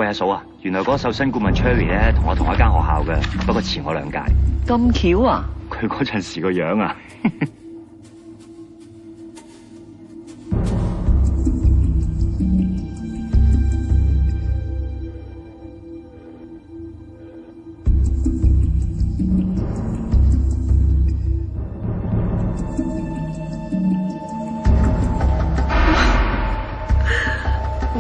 喂，阿嫂啊，原來嗰個瘦身顧問 Cherry 咧，同我同一間學校嘅，不過遲我2屆。咁巧啊！佢嗰陣時個樣啊！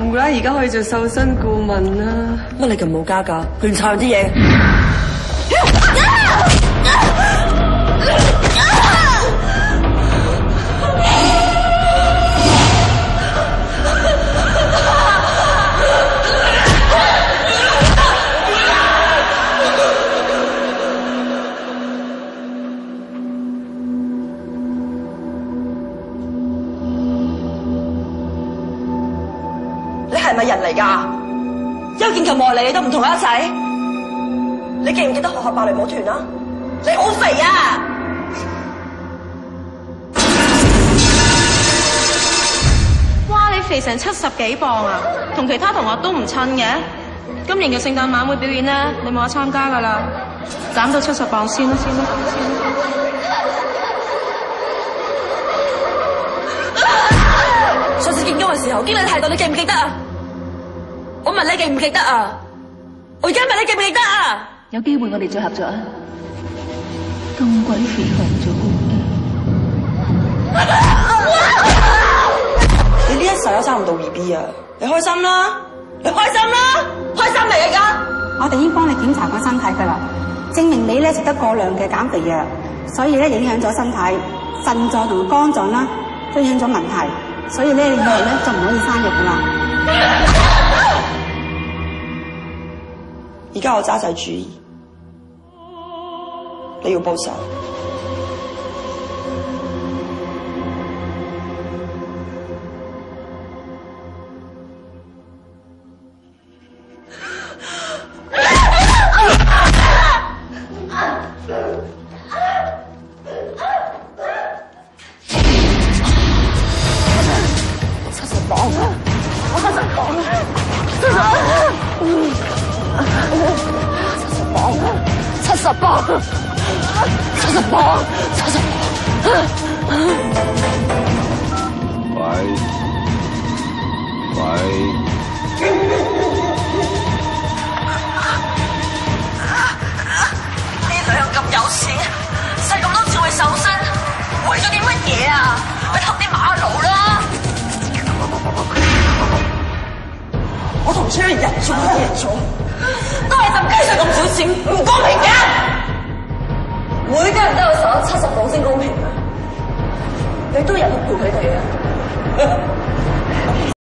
唔怪而家可以做瘦身顧問啦。乜你咁冇家教，亂抄啲嘢？你係咪人嚟㗎？邱建琴望嚟，你都唔同佢一齊。你記唔記得學校芭蕾舞團啊？你好肥啊！哇！你肥成70幾磅啊，同其他同學都唔襯嘅。今年嘅聖誕晚會表演咧，你冇得參加㗎啦，減到70磅先啦。上次見工嘅時候，經理提到你記唔記得啊？我問你記唔記得啊？我而家問你記唔記得啊？有機會我哋再合作啊！咁鬼肥紅咗，你呢一世都生唔到 BB 啊！你開心啦！你開心啦！開心未而家？我哋已經幫你檢查過身體㗎啦，證明你咧食得過量嘅減肥藥，所以咧影響咗身體腎臟同肝臟啦，出現咗問題，所以咧以後咧就唔可以生育㗎啦。而家我揸晒主意，你要報仇。70磅，70磅。呢兩咁有錢，使咁多錢去瘦身，為咗啲乜嘢啊？去偷啲馬路啦！我同Cherry人做一人做，都係揼雞碎咁少錢，唔公平嘅。每家人都有手70磅先公平啊！你都有得賠佢哋啊！